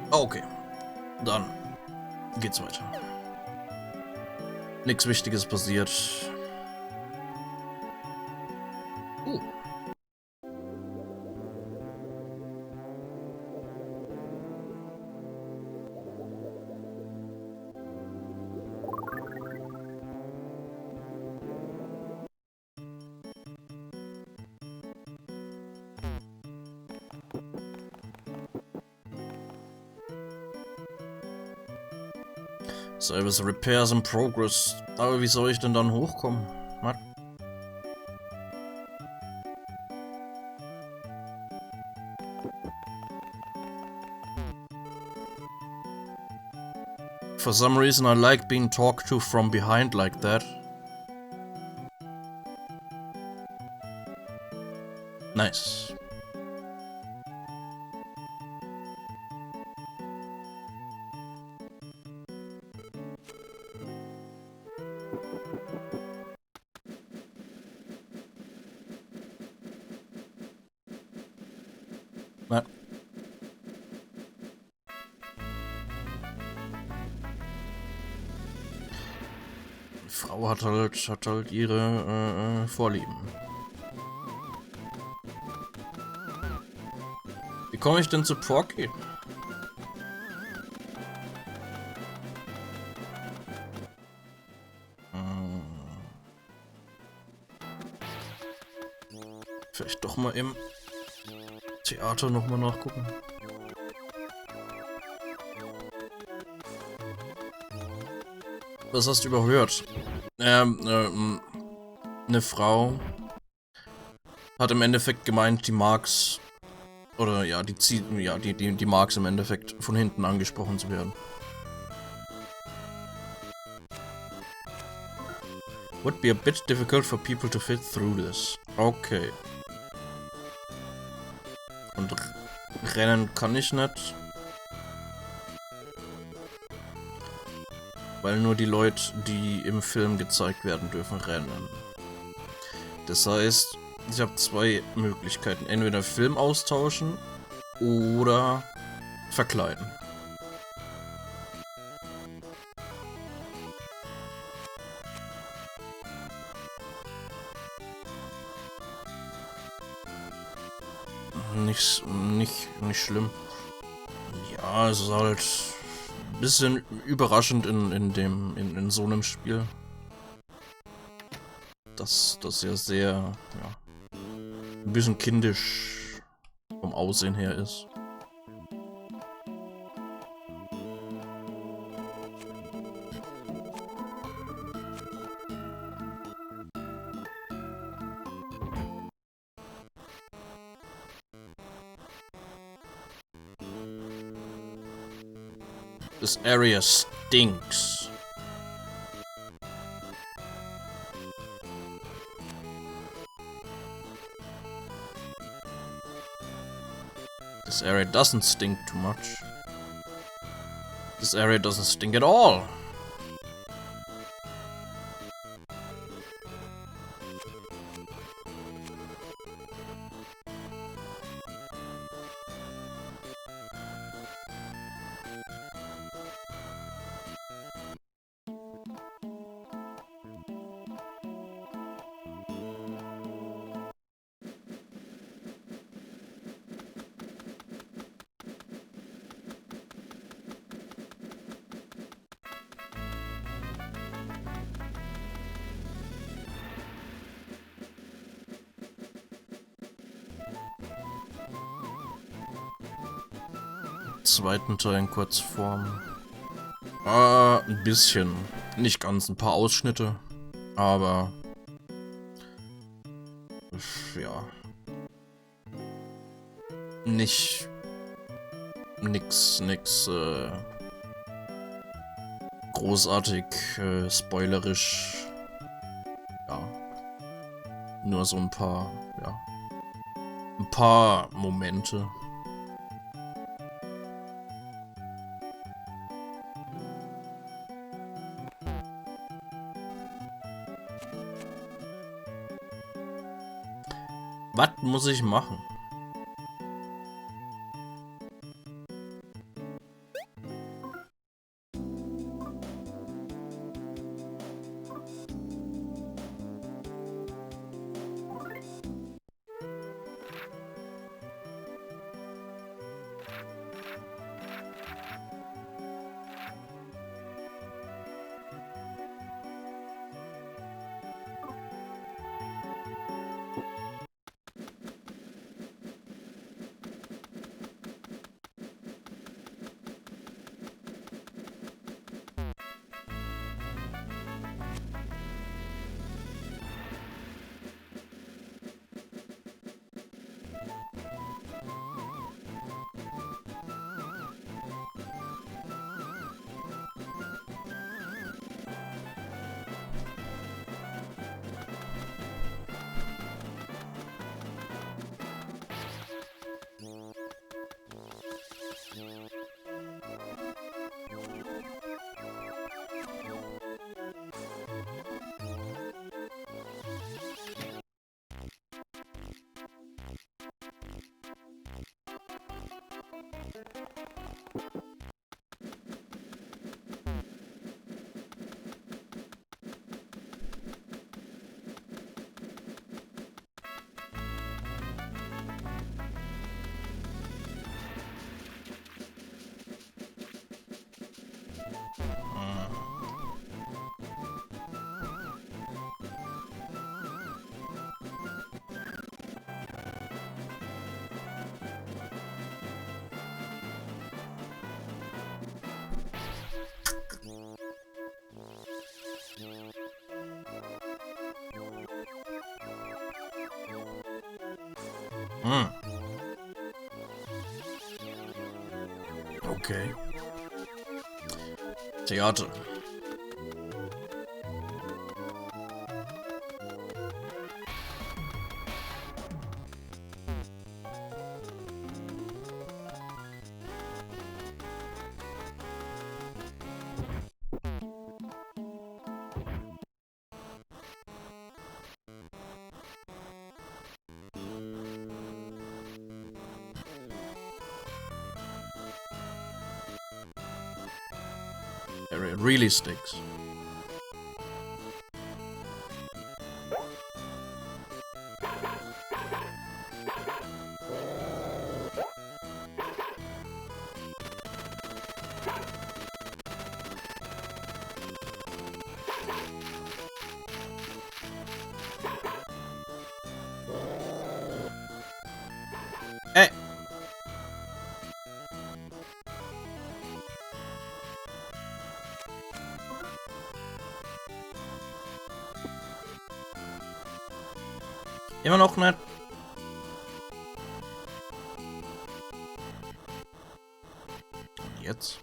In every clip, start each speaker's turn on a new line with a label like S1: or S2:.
S1: Okay, dann geht's weiter. Nichts Wichtiges passiert. Service Repairs in Progress. Aber wie soll ich denn dann hochkommen? Was? For some reason I like being talked to from behind like that. Nice. Na. Die Frau hat halt ihre Vorlieben. Wie komme ich denn zu Porky? Vielleicht doch mal im Theater nochmal nachgucken. Was hast du überhört? Eine Frau hat im Endeffekt gemeint, die mag's. Oder ja, die mag's im Endeffekt, von hinten angesprochen zu werden. Would be a bit difficult for people to fit through this. Okay. Und rennen kann ich nicht. Weil nur die Leute, die im Film gezeigt werden, dürfen rennen. Das heißt, ich habe zwei Möglichkeiten. Entweder Film austauschen oder verkleiden. Nicht schlimm. Ja, es ist halt ein bisschen überraschend in so einem Spiel. Dass das ja sehr, ja, ein bisschen kindisch vom Aussehen her ist. This area stinks. This area doesn't stink too much. This area doesn't stink at all. Zweiten Teil in Kurzform. Ein bisschen. Nicht ganz, ein paar Ausschnitte. Aber ja. Nix großartig spoilerisch. Ja. Nur so ein paar, ja. Ein paar Momente. Was muss ich machen? Okay. Theater. It really sticks. Hey! Immer noch nicht. Und jetzt?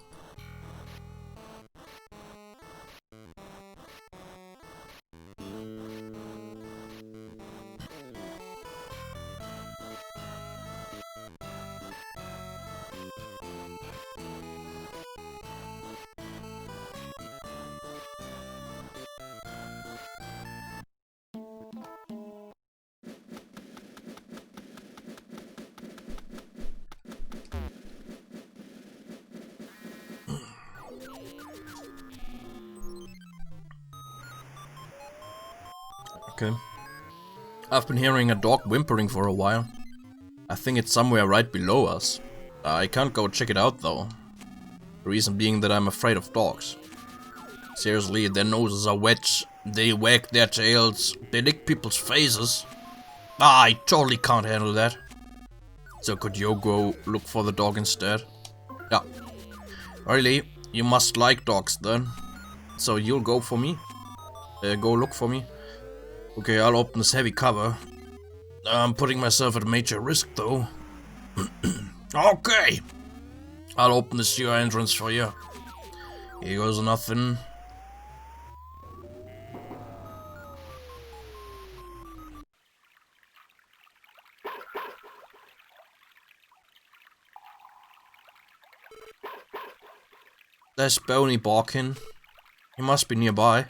S1: Okay. I've been hearing a dog whimpering for a while. I think it's somewhere right below us. I can't go check it out though. The reason being that I'm afraid of dogs. Seriously, their noses are wet, they wag their tails, they lick people's faces. I totally can't handle that. So could you go look for the dog instead? Yeah. Really? You must like dogs then. So you'll go for me? Go look for me? Okay, I'll open this heavy cover. I'm putting myself at a major risk though. Okay! I'll open this sewer entrance for you. Here goes nothing. There's Boney barking. He must be nearby.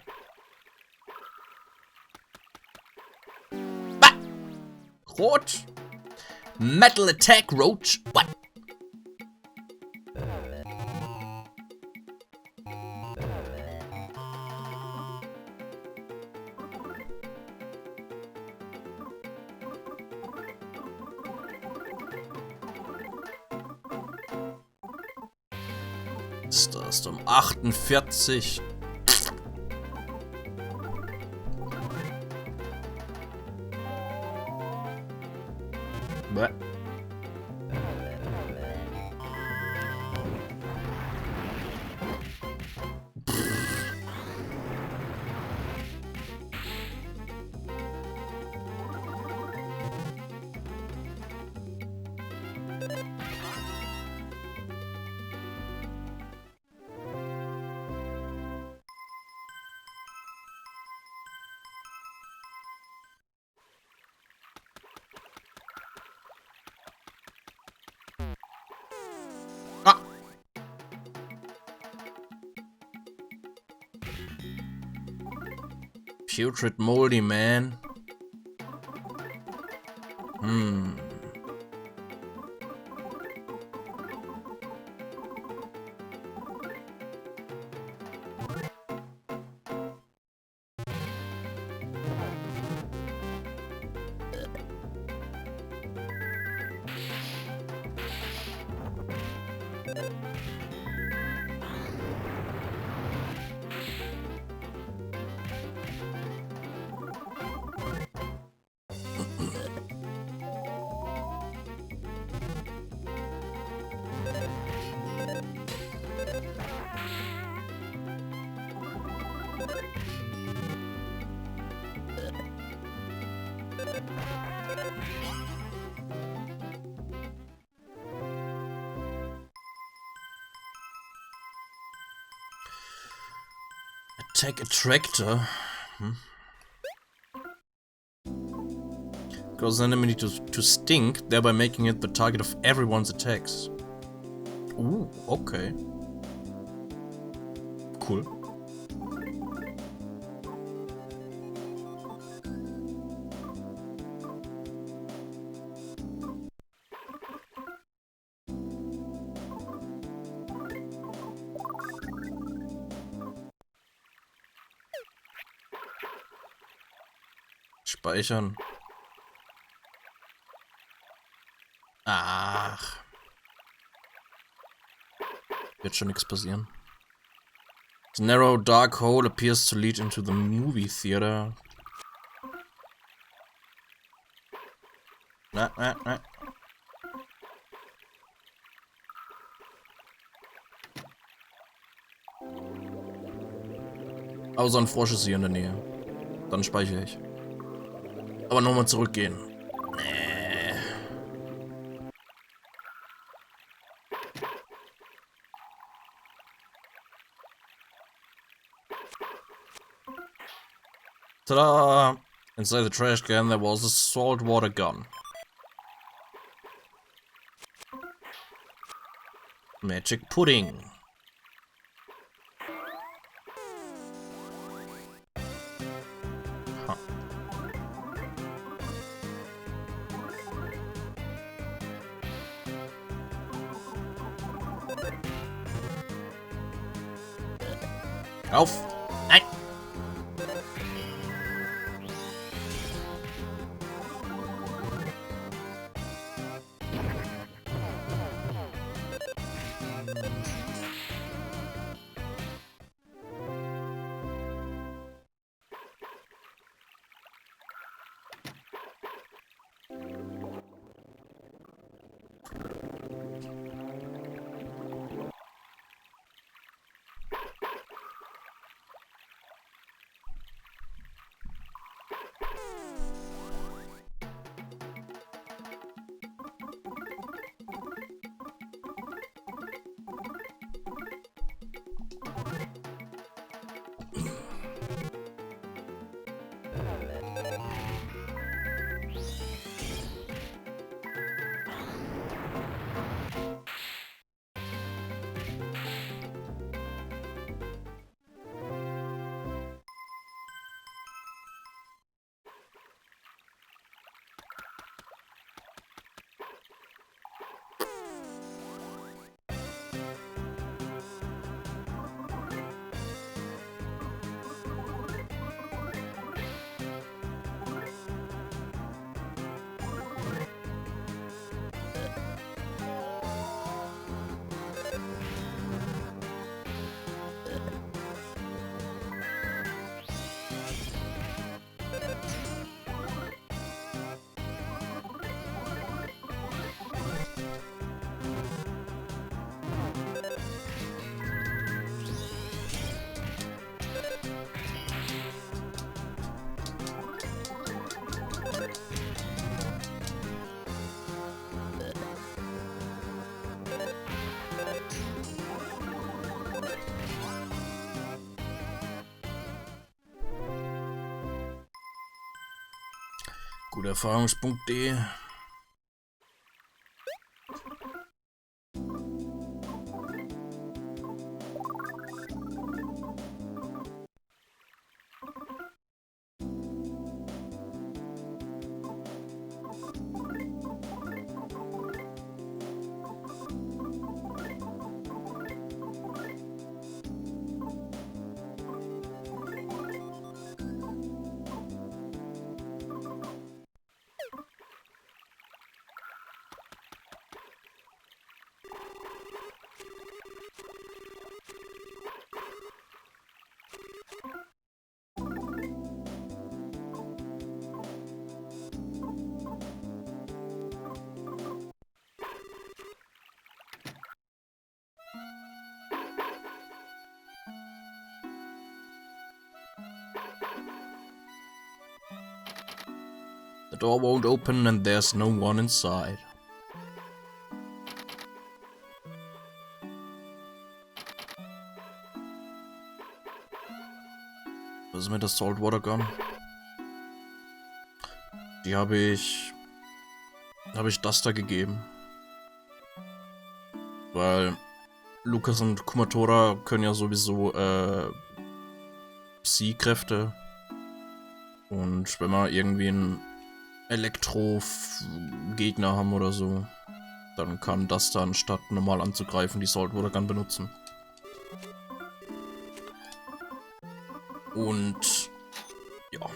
S1: Bah! What? Metal attack, roach? What? Ist das um 48? Bäh. Ah. Putrid moldy man. Attack a tractor. Cause an enemy to stink, thereby making it the target of everyone's attacks. Okay. Cool. Speichern. Ach. Wird schon nichts passieren. The narrow dark hole appears to lead into the movie theater. Na. Außer ein Frosch ist hier in der Nähe. Dann speichere ich. Aber nochmal zurückgehen. Ta-da! Inside the trash can there was a saltwater gun. Magic pudding. Huh. Auf! Nein! Guter Erfahrungspunkt D. door won't open and there's no one inside. Was ist mit der Saltwater Gun? Die habe ich das da gegeben. Weil Lukas und Kumatora können ja sowieso Psi-Kräfte. Und wenn wir irgendwie einen Elektro-Gegner haben oder so, dann kann das da anstatt normal anzugreifen die Saltwater Gun benutzen. Und ja.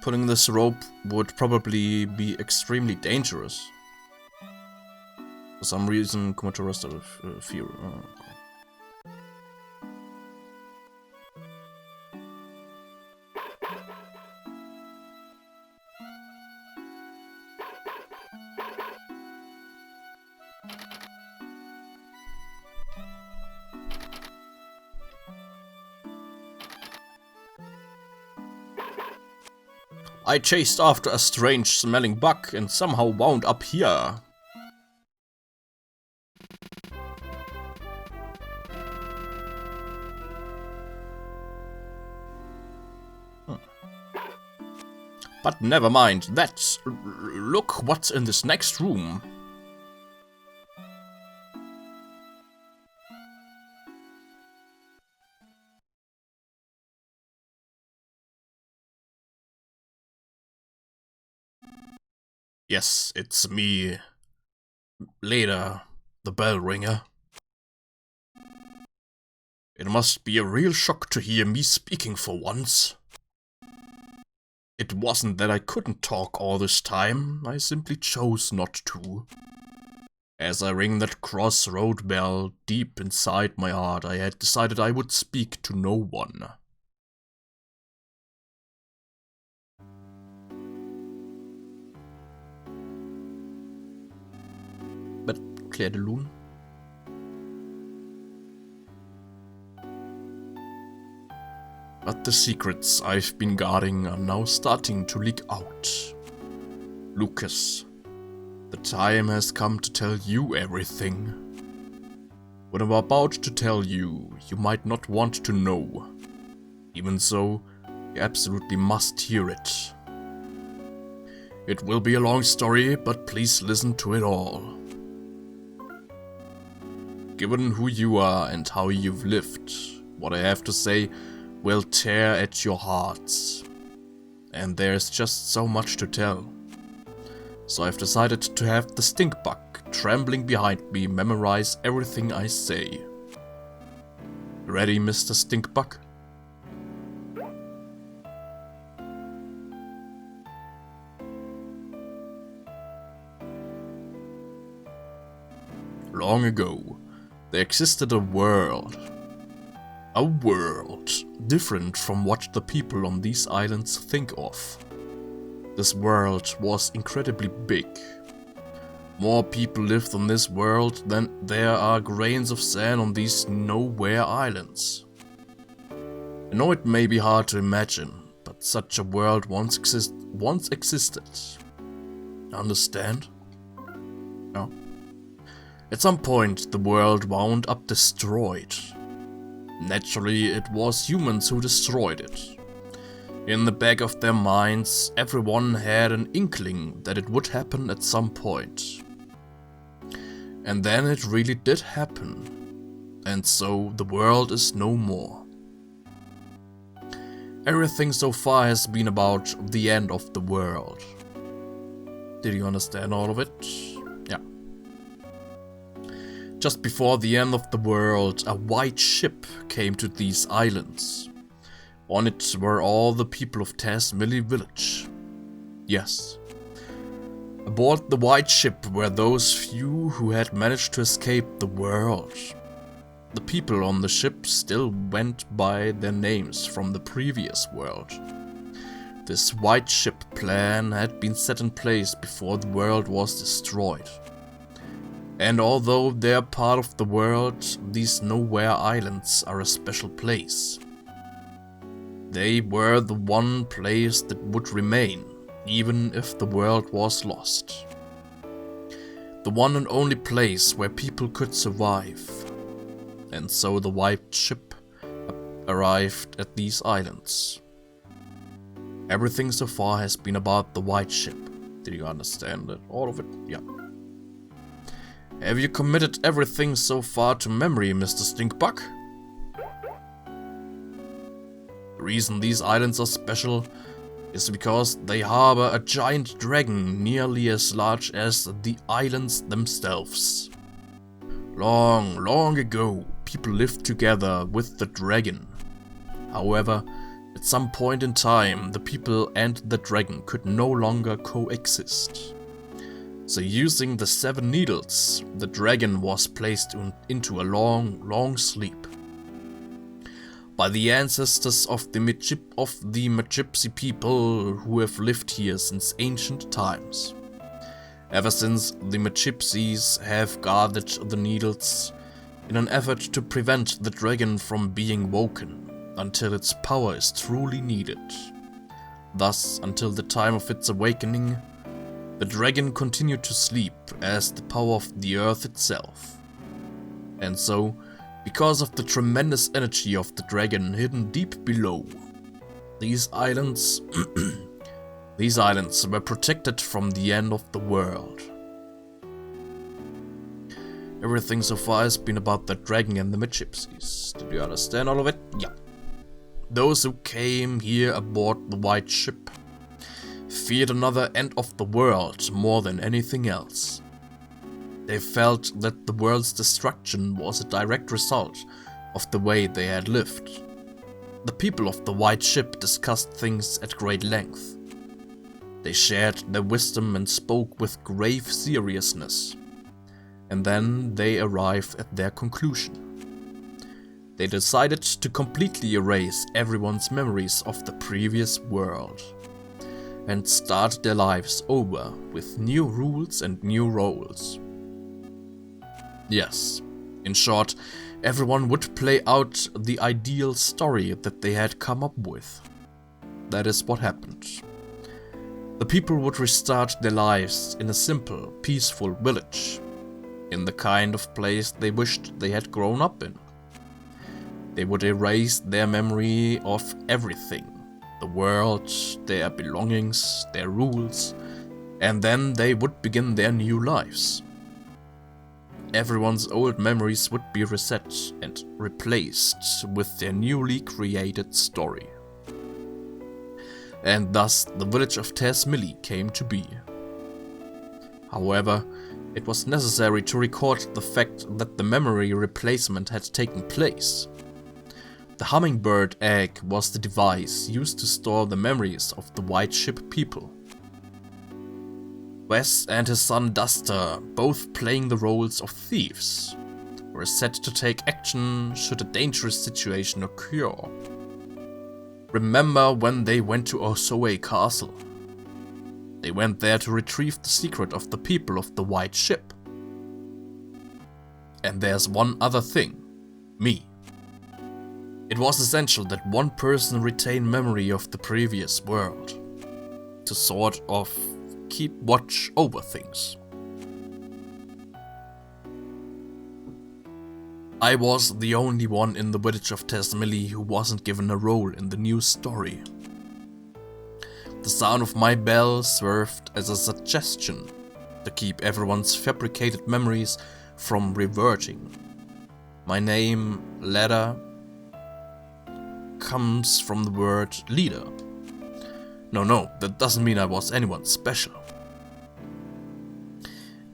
S1: Pulling this rope would probably be extremely dangerous. For some reason, Kumatora started fear. Oh, okay. I chased after a strange-smelling bug and somehow wound up here. But never mind that. Look what's in this next room. Yes, it's me, Leda, the bell ringer. It must be a real shock to hear me speaking for once. It wasn't that I couldn't talk all this time, I simply chose not to. As I ring that crossroad bell deep inside my heart, I had decided I would speak to no one. But Claire de Lune? But the secrets I've been guarding are now starting to leak out. Lucas, the time has come to tell you everything. What I'm about to tell you, you might not want to know. Even so, you absolutely must hear it. It will be a long story, but please listen to it all. Given who you are and how you've lived, what I have to say will tear at your hearts. And there's just so much to tell. So I've decided to have the stink bug trembling behind me memorize everything I say. Ready, Mr. Stink Bug? Long ago, there existed a world. A world different from what the people on these islands think of. This world was incredibly big. More people lived on this world than there are grains of sand on these nowhere islands. I know it may be hard to imagine, but such a world once existed. Understand? No. At some point, the world wound up destroyed. Naturally, it was humans who destroyed it. In the back of their minds, everyone had an inkling that it would happen at some point. And then it really did happen. And so the world is no more. Everything so far has been about the end of the world. Did you understand all of it? Yeah. Just before the end of the world, a white ship came to these islands. On it were all the people of Tasmilly village. Yes. Aboard the white ship were those few who had managed to escape the world. The people on the ship still went by their names from the previous world. This white ship plan had been set in place before the world was destroyed. And although they're part of the world, these nowhere islands are a special place. They were the one place that would remain, even if the world was lost. The one and only place where people could survive. And so the white ship arrived at these islands. Everything so far has been about the white ship. Did you understand it? All of it? Yeah. Have you committed everything so far to memory, Mr. Stinkbug? The reason these islands are special is because they harbor a giant dragon nearly as large as the islands themselves. Long, long ago, people lived together with the dragon. However, at some point in time, the people and the dragon could no longer coexist. So using the 7 needles, the dragon was placed into a long, long sleep. By the ancestors of the Gypsy people who have lived here since ancient times. Ever since, the Gypsies have guarded the needles in an effort to prevent the dragon from being woken until its power is truly needed. Thus, until the time of its awakening, the dragon continued to sleep as the power of the earth itself. And so, because of the tremendous energy of the dragon hidden deep below, these islands were protected from the end of the world. Everything so far has been about the dragon and the Gypsies. Did you understand all of it? Yeah. Those who came here aboard the white ship feared another end of the world more than anything else. They felt that the world's destruction was a direct result of the way they had lived. The people of the white ship discussed things at great length. They shared their wisdom and spoke with grave seriousness. And then they arrived at their conclusion. They decided to completely erase everyone's memories of the previous world and start their lives over with new rules and new roles. Yes, in short, everyone would play out the ideal story that they had come up with. That is what happened. The people would restart their lives in a simple, peaceful village, in the kind of place they wished they had grown up in. They would erase their memory of everything, the world, their belongings, their rules, and then they would begin their new lives. Everyone's old memories would be reset and replaced with their newly created story. And thus the village of Tasmilly came to be. However, it was necessary to record the fact that the memory replacement had taken place. The hummingbird egg was the device used to store the memories of the white ship people. Wes and his son Duster, both playing the roles of thieves, were set to take action should a dangerous situation occur. Remember when they went to Osoe Castle? They went there to retrieve the secret of the people of the white ship. And there's one other thing, me. It was essential that one person retain memory of the previous world, to sort of keep watch over things. I was the only one in the village of Tasmilly who wasn't given a role in the new story. The sound of my bell served as a suggestion to keep everyone's fabricated memories from reverting. My name, Ladder, comes from the word leader. No, that doesn't mean I was anyone special.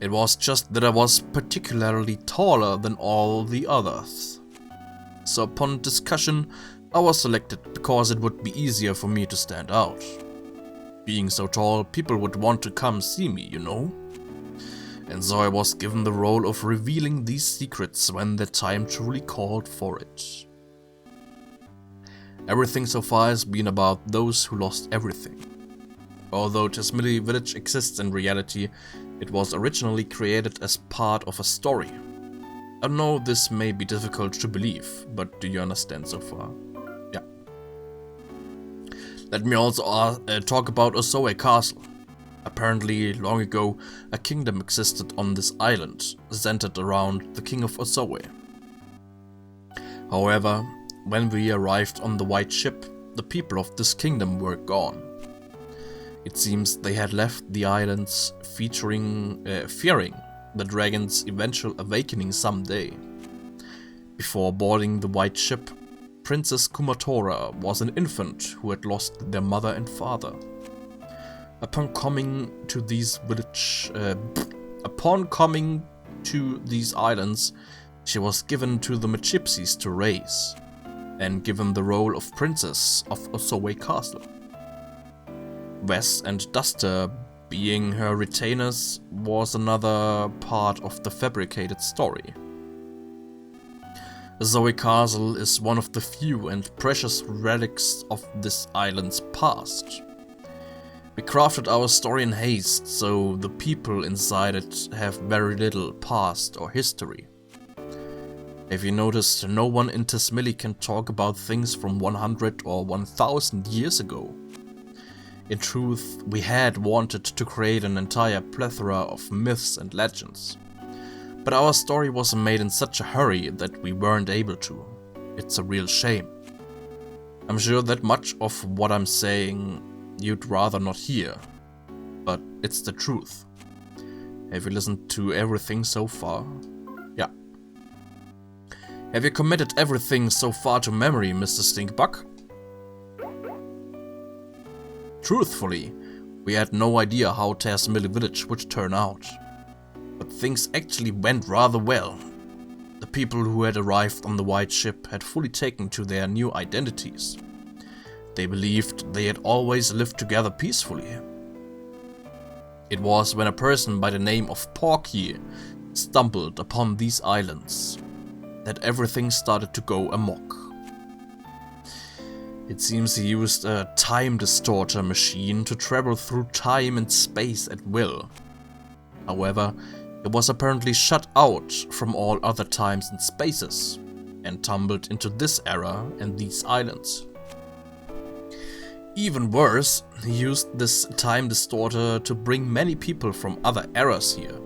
S1: It was just that I was particularly taller than all the others. So upon discussion, I was selected because it would be easier for me to stand out. Being so tall, people would want to come see me, you know? And so I was given the role of revealing these secrets when the time truly called for it. Everything so far has been about those who lost everything. Although Tasmilly Village exists in reality, It was originally created as part of a story. I know this may be difficult to believe, but do you understand so far? Yeah. Let me also talk about Osoe Castle. Apparently, long ago, a kingdom existed on this island, centered around the king of Osoe. However, when we arrived on the white ship, the people of this kingdom were gone. It seems they had left the islands fearing the dragon's eventual awakening someday. Before boarding the white ship, Princess Kumatora was an infant who had lost their mother and father. Upon coming to these islands, she was given to the Machipsies to raise, and given the role of princess of Osoe Castle. Wes and Duster, being her retainers, was another part of the fabricated story. Osoe Castle is one of the few and precious relics of this island's past. We crafted our story in haste, so the people inside it have very little past or history. Have you noticed no one in Tismili can talk about things from 100 or 1000 years ago? In truth, we had wanted to create an entire plethora of myths and legends. But our story was made in such a hurry that we weren't able to. It's a real shame. I'm sure that much of what I'm saying you'd rather not hear, but it's the truth. Have you listened to everything so far? Yeah. Have you committed everything so far to memory, Mr. Stinkbug? Truthfully, we had no idea how Tasmili Village would turn out. But things actually went rather well. The people who had arrived on the white ship had fully taken to their new identities. They believed they had always lived together peacefully. It was when a person by the name of Porky stumbled upon these islands that everything started to go amok. It seems he used a time distorter machine to travel through time and space at will. However, it was apparently shut out from all other times and spaces, and tumbled into this era and these islands. Even worse, he used this time distorter to bring many people from other eras here.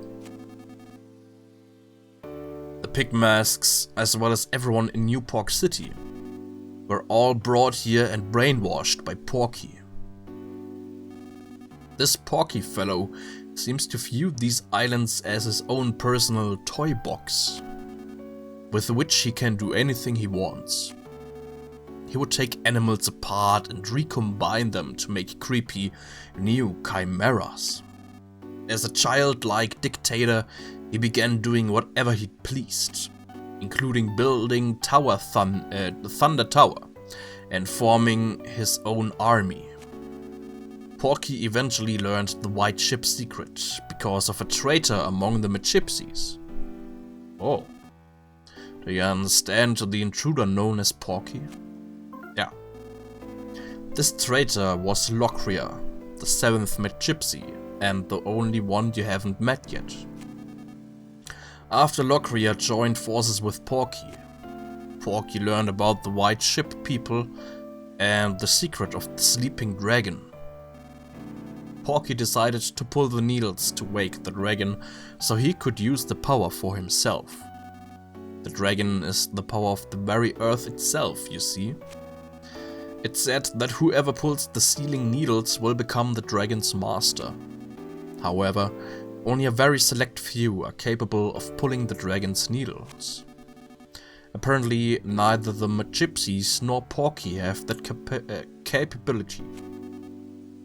S1: The pig masks, as well as everyone in New Pork City, were all brought here and brainwashed by Porky. This Porky fellow seems to view these islands as his own personal toy box, with which he can do anything he wants. He would take animals apart and recombine them to make creepy new chimeras. As a childlike dictator, he began doing whatever he pleased, including building Thunder Tower and forming his own army. Porky eventually learned the white ship secret because of a traitor among the Machipsies. Oh, do you understand the intruder known as Porky? Yeah. This traitor was Lockria, the 7th Machipsy, and the only one you haven't met yet. After Lockria joined forces with Porky, Porky learned about the white ship people and the secret of the sleeping dragon. Porky decided to pull the needles to wake the dragon so he could use the power for himself. The dragon is the power of the very earth itself, you see. It's said that whoever pulls the sealing needles will become the dragon's master. However, only a very select few are capable of pulling the dragon's needles. Apparently, neither the Machipsies nor Porky have that capability.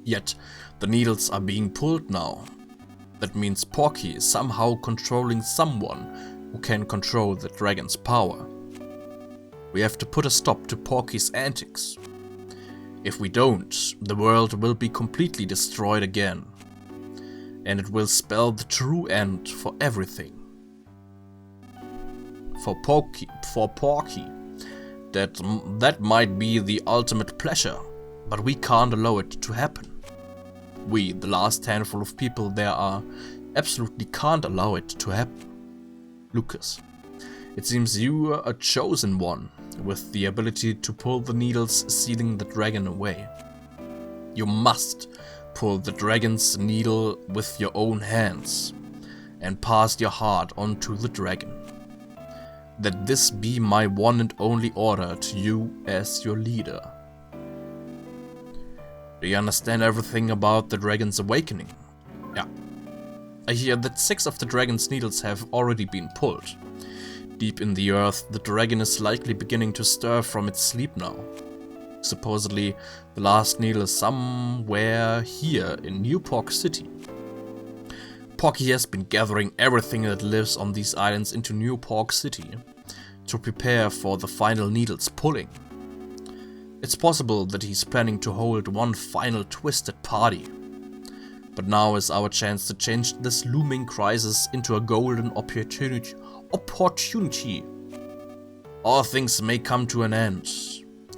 S1: Yet, the needles are being pulled now. That means Porky is somehow controlling someone who can control the dragon's power. We have to put a stop to Porky's antics. If we don't, the world will be completely destroyed again. And it will spell the true end for everything. For Porky, that might be the ultimate pleasure, but we can't allow it to happen. We, the last handful of people there are, absolutely can't allow it to happen. Lucas, it seems you are a chosen one, with the ability to pull the needles sealing the dragon away. You must pull the dragon's needle with your own hands, and pass your heart on to the dragon. That this be my one and only order to you as your leader. Do you understand everything about the dragon's awakening? Yeah. I hear that 6 of the dragon's needles have already been pulled. Deep in the earth, the dragon is likely beginning to stir from its sleep now. Supposedly, the last needle is somewhere here in New Pork City. Porky has been gathering everything that lives on these islands into New Pork City to prepare for the final needle's pulling. It's possible that he's planning to hold one final twisted party. But now is our chance to change this looming crisis into a golden opportunity. All things may come to an end,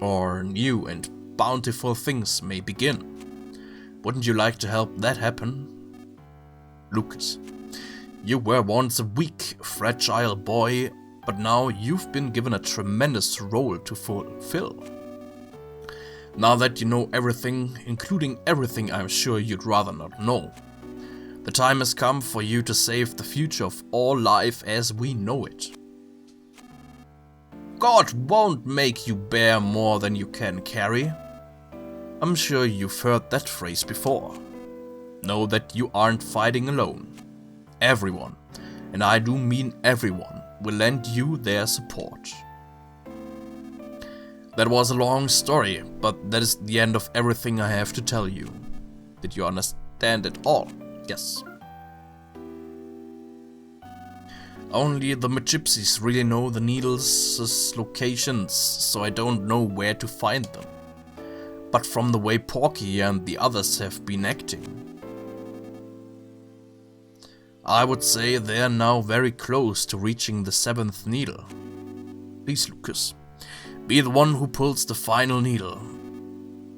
S1: or new and bountiful things may begin. Wouldn't you like to help that happen? Lucas, you were once a weak, fragile boy, but now you've been given a tremendous role to fulfill. Now that you know everything, including everything I'm sure you'd rather not know, the time has come for you to save the future of all life as we know it. God won't make you bear more than you can carry. I'm sure you've heard that phrase before. Know that you aren't fighting alone. Everyone, and I do mean everyone, will lend you their support. That was a long story, but that is the end of everything I have to tell you. Did you understand it all? Yes. Only the gypsies really know the needles' locations, so I don't know where to find them. But from the way Porky and the others have been acting, I would say they're now very close to reaching the 7th needle. Please, Lucas, be the one who pulls the final needle.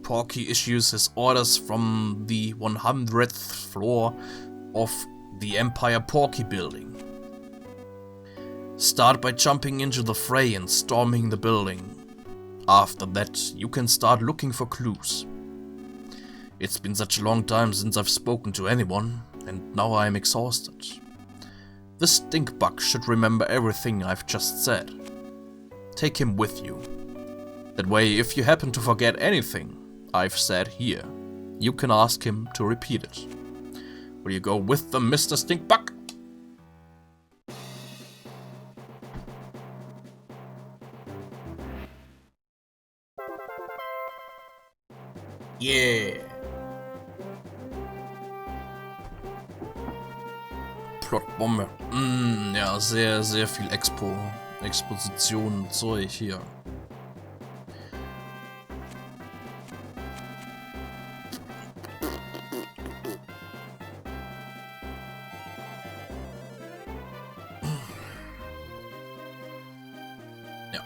S1: Porky issues his orders from the 100th floor of the Empire Porky building. Start by jumping into the fray and storming the building. After that, you can start looking for clues. It's been such a long time since I've spoken to anyone, and now I'm exhausted. This stink bug should remember everything I've just said. Take him with you. That way, if you happen to forget anything I've said here, you can ask him to repeat it. Will you go with them, Mr. Stinkbug? Yeah. Plotbombe. Ja, sehr, sehr viel Exposition und Zeug hier. Ja.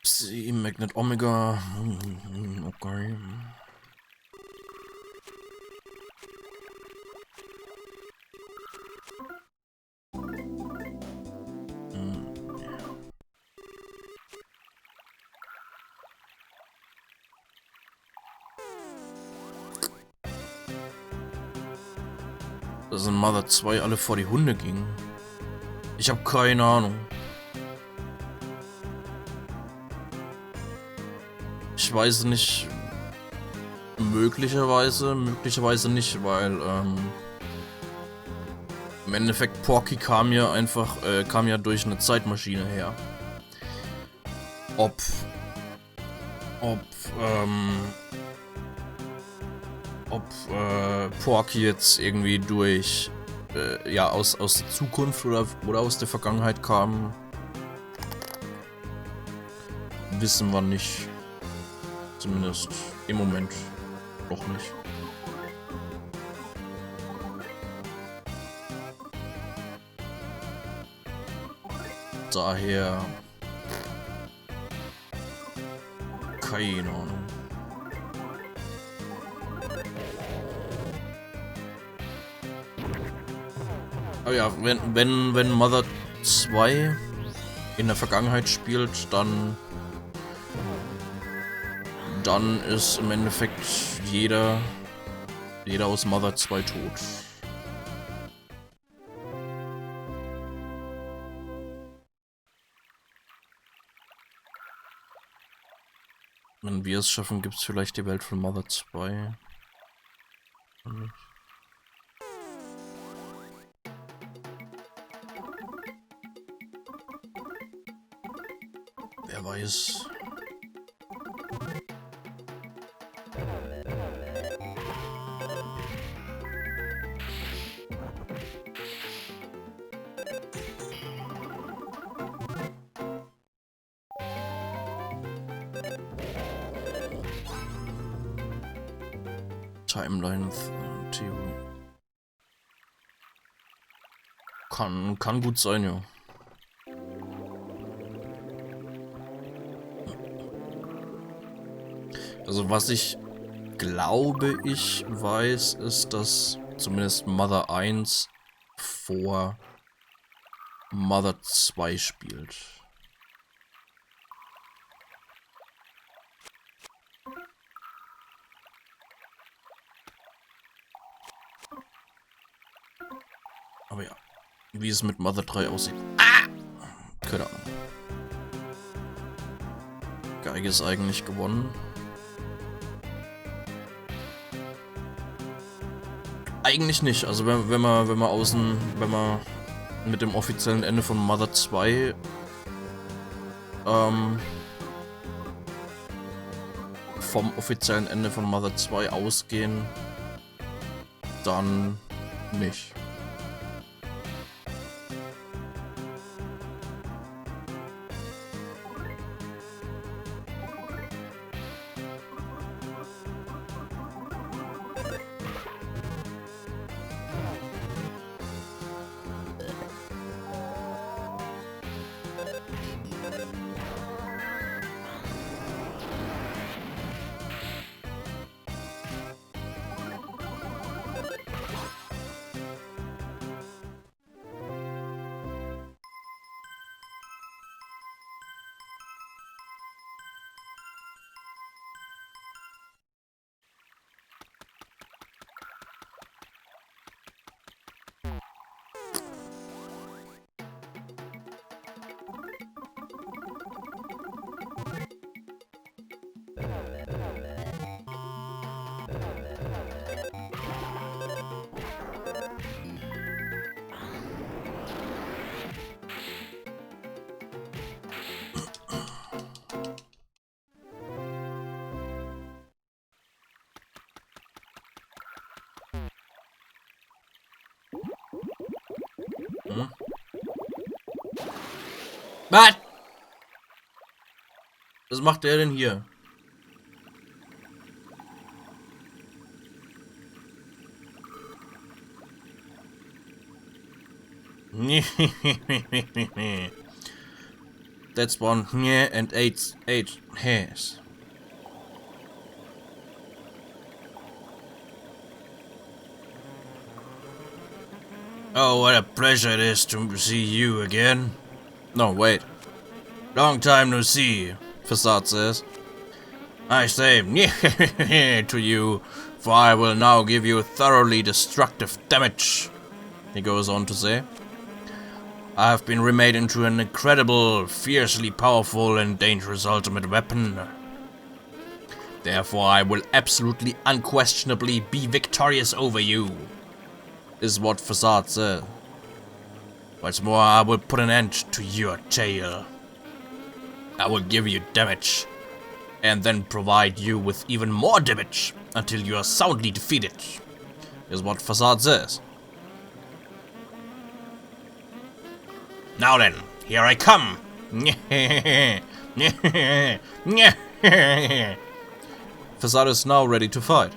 S1: Psi, Magnet Omega. Okay. Dass in Mother 2 alle vor die Hunde gingen. Ich habe keine Ahnung. Ich weiß nicht. Möglicherweise nicht, weil im Endeffekt Porky kam ja durch eine Zeitmaschine her. Ob Porky jetzt irgendwie durch aus der Zukunft oder aus der Vergangenheit kam, wissen wir nicht. Zumindest im Moment noch nicht. Daher keine Ahnung. Aber ja, wenn Mother 2 in der Vergangenheit spielt, dann ist im Endeffekt jeder aus Mother 2 tot. Wenn wir es schaffen, gibt es vielleicht die Welt von Mother 2. Wer weiß. Timeline-Theorie. Kann gut sein, ja. Also was ich weiß, ist, dass zumindest Mother 1 vor Mother 2 spielt. Aber ja, wie es mit Mother 3 aussieht. Keine Ahnung. Geige ist eigentlich gewonnen. Eigentlich nicht. Also wenn man mit dem offiziellen Ende von Mother 2 vom offiziellen Ende von Mother 2 ausgehen, dann nicht. Was? Was macht der denn hier? That's one and eight hairs. Oh, what a pleasure it is to see you again. No, wait. Long time no see, Facade says. I say to you, for I will now give you thoroughly destructive damage. He goes on to say. I have been remade into an incredible, fiercely powerful and dangerous ultimate weapon. Therefore I will absolutely unquestionably be victorious over you, is what Facade said. What's more, I will put an end to your tale. I will give you damage, and then provide you with even more damage until you are soundly defeated, is what Facade says. Now then, here I come! Facade is now ready to fight.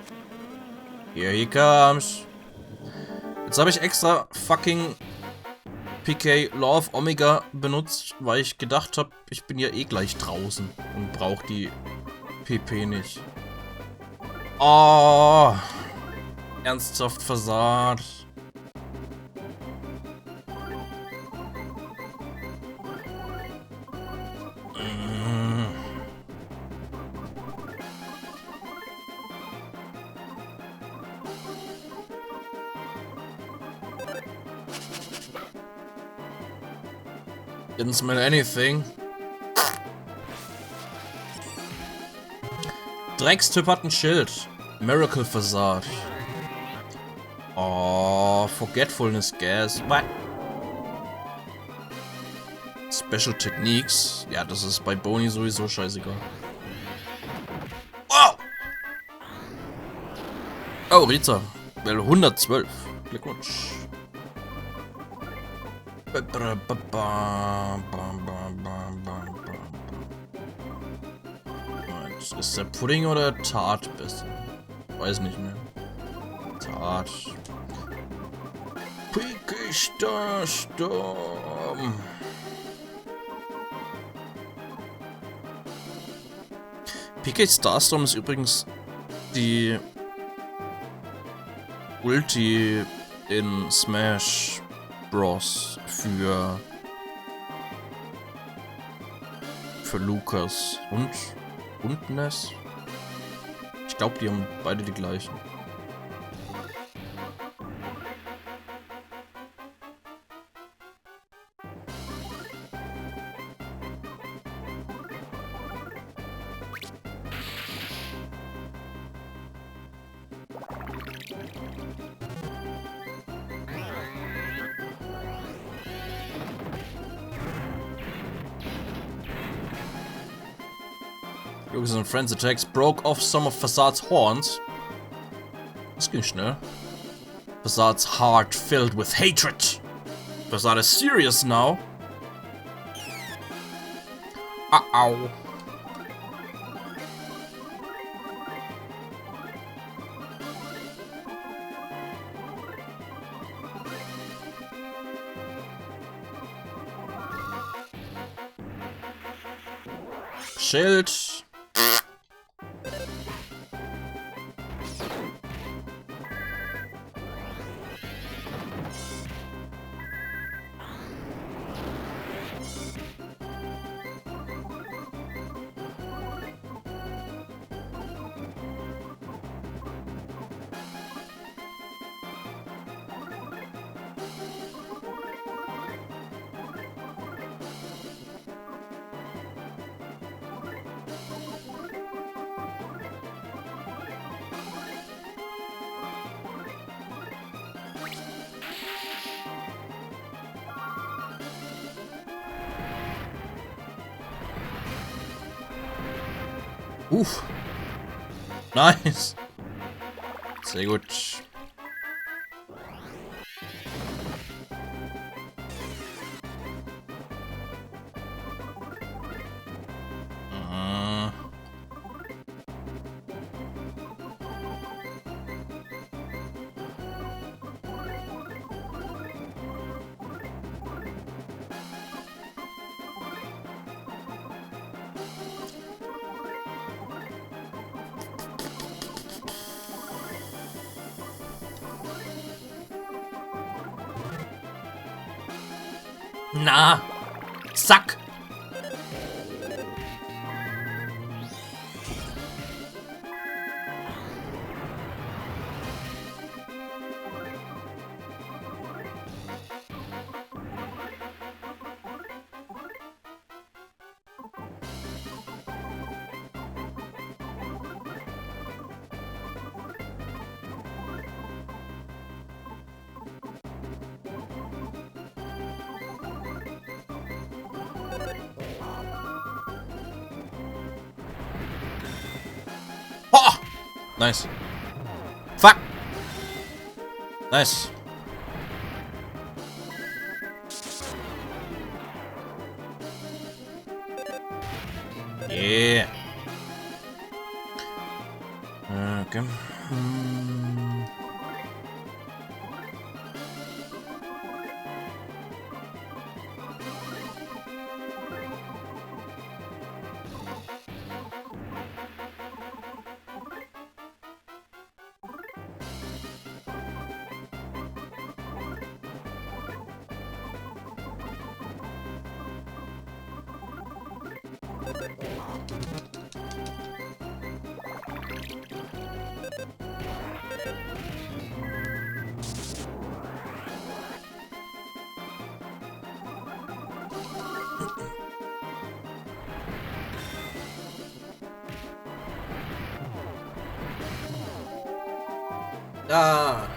S1: Here he comes. Jetzt habe ich extra fucking PK Law of Omega benutzt, weil ich gedacht habe, ich bin ja eh gleich draußen und brauche die PP nicht. Oh, ernsthaft Facade. Didn't smell anything. Dreckstyp hat ein Schild. Miracle Facade. Oh, Forgetfulness Gas. What? Special Techniques. Ja, das ist bei Boni sowieso scheißegal. Oh! Oh, Rita. Well, 112. Glückwunsch. Ist der Pudding oder Tart besser? Weiß nicht mehr. Tart. Picke Sturm. PK Starstorm ist übrigens die Ulti in Smash Bros. für Lukas und Ness. Ich glaube, die haben beide die gleichen. Lucas and Friends attacks broke off some of Facade's horns. Das ging schnell. Facade's heart filled with hatred. Facade is serious now. Au. Schild. Nice. Sehr gut. Na, Sack. Oh! Nice. Fuck! Nice. Yeah. Okay. Ah.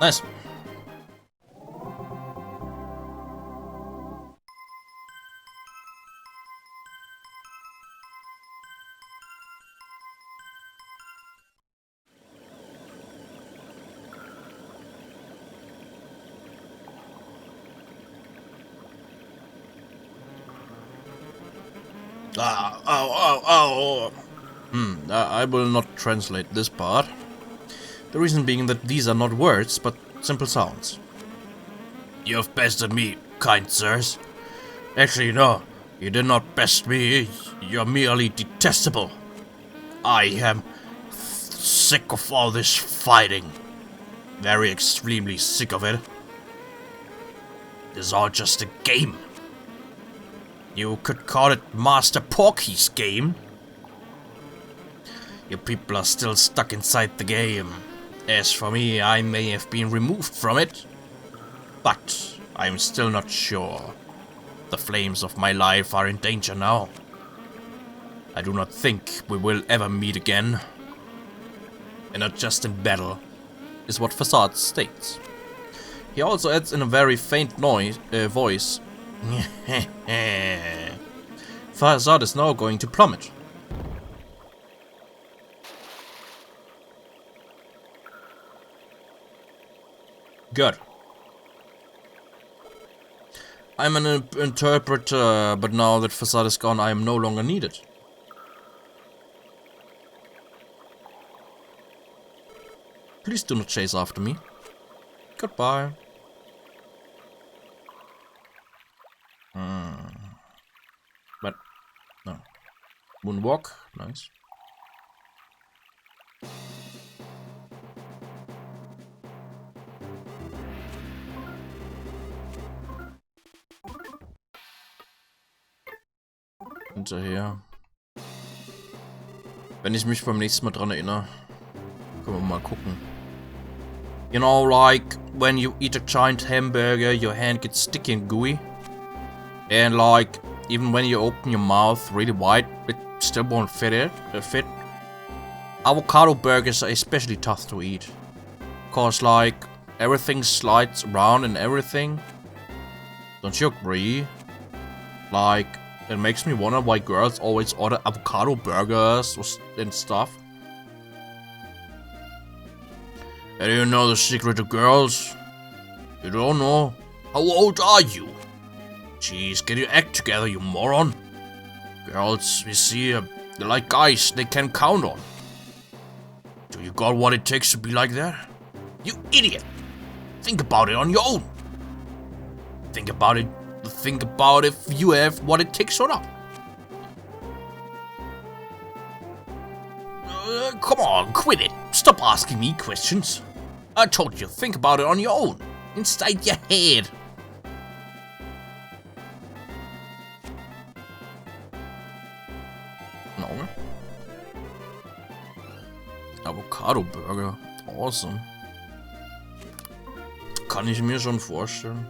S1: Nice. I will not translate this part. The reason being that these are not words, but simple sounds. You have bested me, kind sirs. Actually, no, you did not best me. You're merely detestable. I am sick of all this fighting. Very extremely sick of it. It's all just a game. You could call it Master Porky's game. You people are still stuck inside the game. As for me, I may have been removed from it, but I'm still not sure. The flames of my life are in danger now. I do not think we will ever meet again. And not just in battle, is what Facade states. He also adds in a very faint voice, Facade is now going to plummet. Good. I'm an interpreter, but now that Facade is gone, I am no longer needed. Please do not chase after me. Goodbye. But, no. Moonwalk, nice. Hinterher. Wenn ich mich beim nächsten Mal dran erinnere, können wir mal gucken. You know, like, when you eat a giant hamburger, your hand gets sticky and gooey. And like, even when you open your mouth really wide, it still won't fit. Avocado burgers are especially tough to eat. Cause like, everything slides around and everything. Don't you agree? Like, it makes me wonder why girls always order avocado burgers and stuff. And you know the secret of girls? You don't know? How old are you? Jeez, get your act together, you moron. Girls, you see, they're like guys they can count on. Do you got what it takes to be like that? You idiot! Think about it on your own. Think about if you have what it takes or not. Come on, quit it. Stop asking me questions. I told you, think about it on your own. Inside your head. No. Avocado Burger. Awesome. Kann ich mir schon vorstellen.